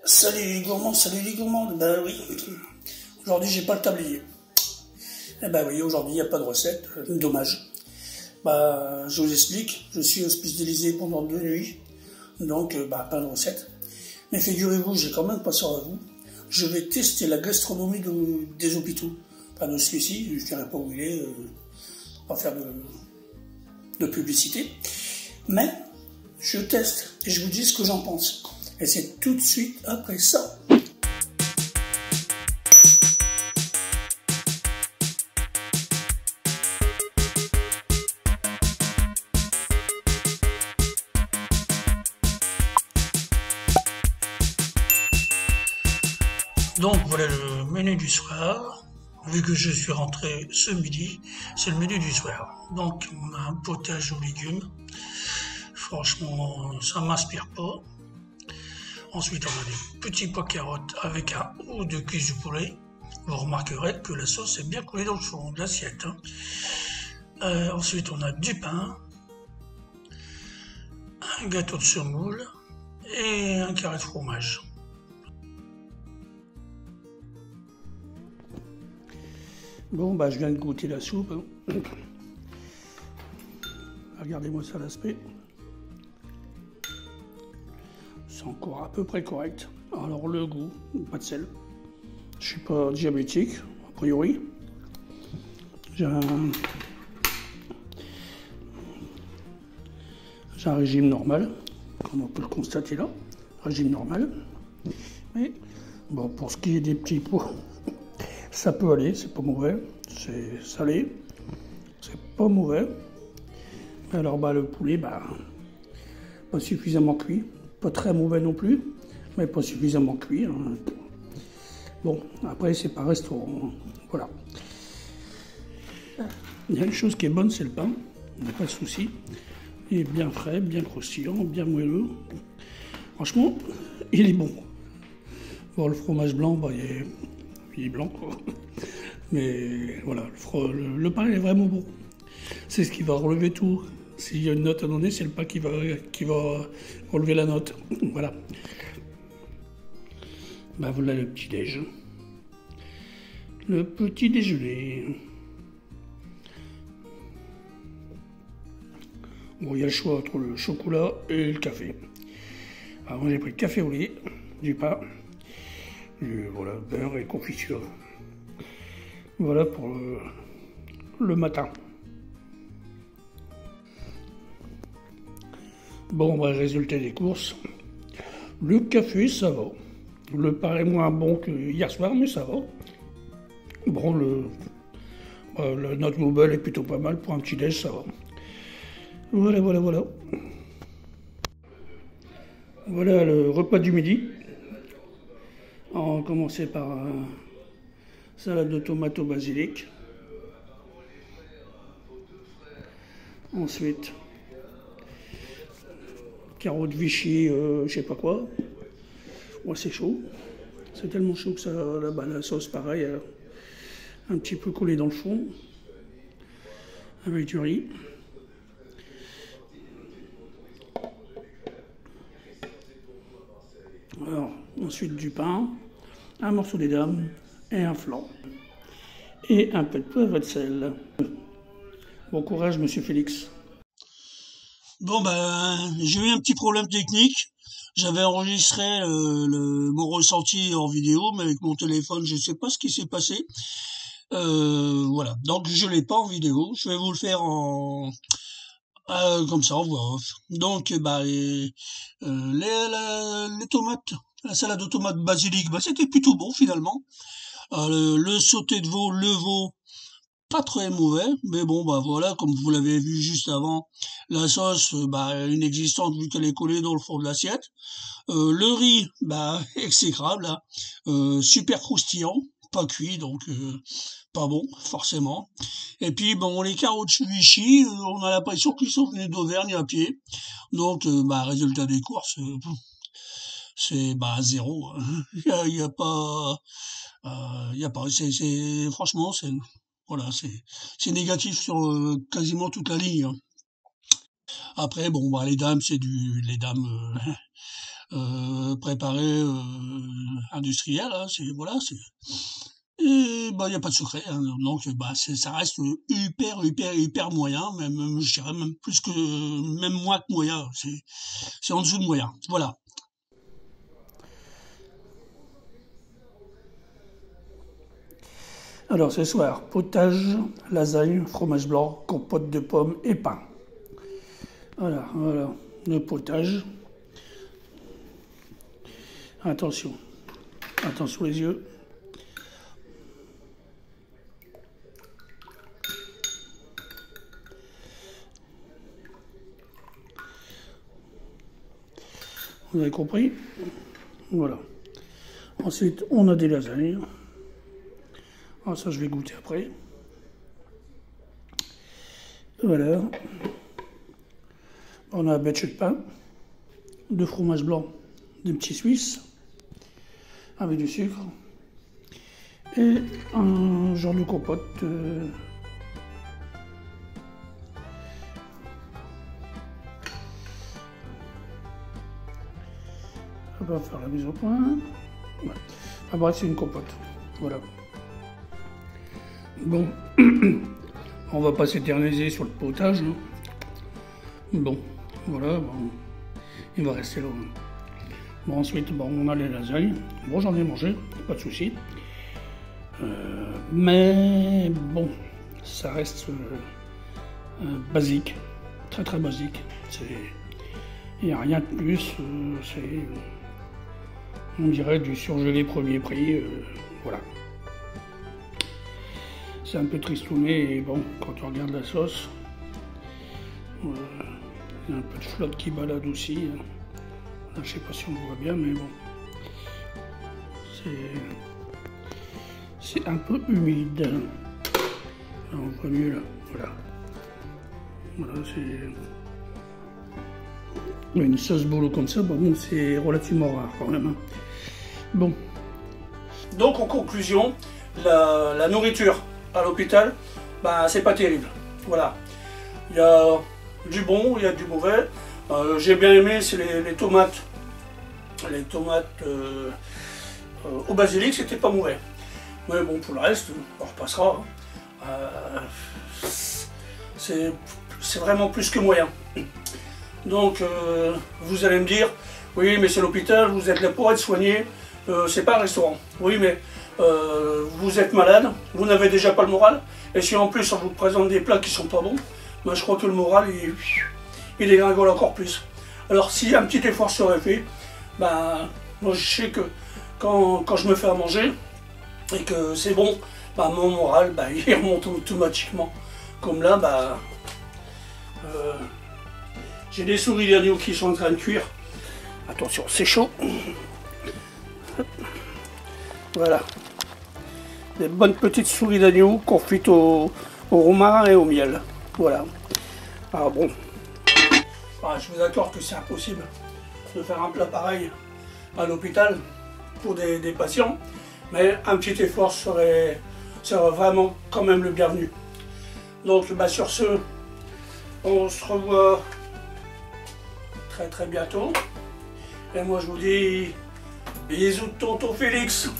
Salut les gourmands, bah oui, aujourd'hui j'ai pas le tablier. Eh ben oui, aujourd'hui il n'y a pas de recette, dommage. Bah, je vous explique, je suis hospitalisé pendant 2 nuits, donc pas de recette. Mais figurez-vous, j'ai quand même pas ça à vous. Je vais tester la gastronomie des hôpitaux. Pas de celui-ci, je dirais pas où il est, pas faire de publicité. Mais je teste et je vous dis ce que j'en pense. Et c'est tout de suite après ça. Donc voilà le menu du soir. Vu que je suis rentré ce midi, c'est le menu du soir. Donc on a un potage aux légumes. Franchement, ça m'inspire pas. Ensuite, on a des petits pois carottes avec un ou deux cuisses du poulet. Vous remarquerez que la sauce est bien coulée dans le fond de l'assiette. Ensuite, on a du pain, un gâteau de semoule et un carré de fromage. Bon, je viens de goûter la soupe. Regardez-moi ça l'aspect. C'est encore à peu près correct. Alors le goût, pas de sel. Je suis pas diabétique, a priori. J'ai un régime normal, comme on peut le constater là. Régime normal. Mais bon, pour ce qui est des petits pois, ça peut aller, c'est pas mauvais. C'est salé, c'est pas mauvais. Alors le poulet, pas suffisamment cuit. Pas très mauvais non plus, mais pas suffisamment cuit. Hein. Bon, après c'est pas restaurant. Voilà. Il y a une chose qui est bonne, c'est le pain. Il n'y a pas de souci. Il est bien frais, bien croustillant, bien moelleux. Franchement, il est bon. Bon, le fromage blanc, il est blanc, quoi. Mais voilà, le pain est vraiment bon. C'est ce qui va relever tout. S'il y a une note à donner, c'est le pain qui va relever la note. Voilà. Voilà le petit-déj. Le petit déjeuner. Bon, il y a le choix entre le chocolat et le café. Alors, j'ai pris le café au lait, du pain, voilà, beurre et confiture. Voilà pour le matin. Bon, résultat des courses. Le café, ça va. Le pain est moins bon que hier soir, mais ça va. Bon, notre Google est plutôt pas mal pour un petit déj, ça va. Voilà. Voilà le repas du midi. On va commencer par salade de tomates au basilic. Ensuite, carottes Vichy, je sais pas quoi. Ouais, c'est chaud. C'est tellement chaud que ça, la sauce, pareil, un petit peu collée dans le fond. Avec du riz. Alors, ensuite du pain, un morceau des dames et un flan. Et un peu de poivre et de sel. Bon courage, monsieur Félix. Bon, j'ai eu un petit problème technique. J'avais enregistré mon ressenti en vidéo, mais avec mon téléphone, je ne sais pas ce qui s'est passé. Voilà, donc je l'ai pas en vidéo. Je vais vous le faire comme ça, en voix off. Donc, les tomates, la salade de tomates basilic, c'était plutôt bon finalement. Le sauté de veau, pas très mauvais, mais bon, voilà, comme vous l'avez vu juste avant, la sauce, inexistante vu qu'elle est collée dans le fond de l'assiette. Le riz, exécrable, hein. Super croustillant, pas cuit, donc pas bon, forcément. Et puis, les carottes Vichy, on a l'impression qu'ils sont venus d'Auvergne à pied. Donc, résultat des courses, c'est zéro. Hein. Il y a pas, franchement, voilà, c'est négatif sur quasiment toute la ligne. Hein. Après, les dames, préparé industriel, hein, voilà, et bah, il n'y a pas de secret, hein, donc bah, ça reste hyper moyen, même je dirais même moins que moyen, c'est en dessous de moyen, voilà. Alors ce soir, potage, lasagne, fromage blanc, compote de pommes et pain. Voilà, le potage. Attention les yeux. Vous avez compris? Voilà. Ensuite, on a des lasagnes. Ah, ça, je vais goûter après. Voilà. On a un batch de pain, de fromage blanc, des petits suisses, avec du sucre, et un genre de compote. On va faire la mise au point. Ouais. Ah bref, c'est une compote. Voilà. Bon, on va pas s'éterniser sur le potage. Hein. Bon, voilà, bon, il va rester là. Bon, ensuite, bon, on a les lasagnes. Bon, j'en ai mangé, pas de souci. Mais bon, ça reste basique, très basique. Il n'y a rien de plus. C'est, on dirait, du surgelé premier prix. Voilà. C'est un peu tristouné et bon, quand on regarde la sauce, il y a un peu de flotte qui balade aussi. Là, je sais pas si on voit bien, mais bon, c'est un peu humide. Là, on voit mieux là, voilà, c'est une sauce bolo comme ça. Bon, c'est relativement rare quand même. Hein. Bon. Donc en conclusion, la nourriture à l'hôpital, bah, c'est pas terrible. Voilà. Il y a du bon, il y a du mauvais. J'ai bien aimé, c'est les tomates. Les tomates au basilic, c'était pas mauvais. Mais bon, pour le reste, on repassera. C'est vraiment plus que moyen. Donc, vous allez me dire, oui, mais c'est l'hôpital, vous êtes là pour être soigné, c'est pas un restaurant. Oui, mais vous êtes malade, vous n'avez déjà pas le moral, et si en plus on vous présente des plats qui sont pas bons, ben, je crois que le moral, il dégringole encore plus. Alors, si un petit effort serait fait, ben, moi je sais que quand je me fais à manger, et que c'est bon, ben, mon moral, ben, il remonte automatiquement. Comme là, ben, j'ai des souris d'agneau qui sont en train de cuire. Attention, c'est chaud. Voilà. Des bonnes petites souris d'agneau confites au romarin et au miel. Voilà. Alors bon. Ah, je vous accorde que c'est impossible de faire un plat pareil à l'hôpital pour des patients. Mais un petit effort serait vraiment quand même le bienvenu. Donc bah, sur ce, on se revoit très bientôt. Et moi je vous dis bisous de tonton Félix.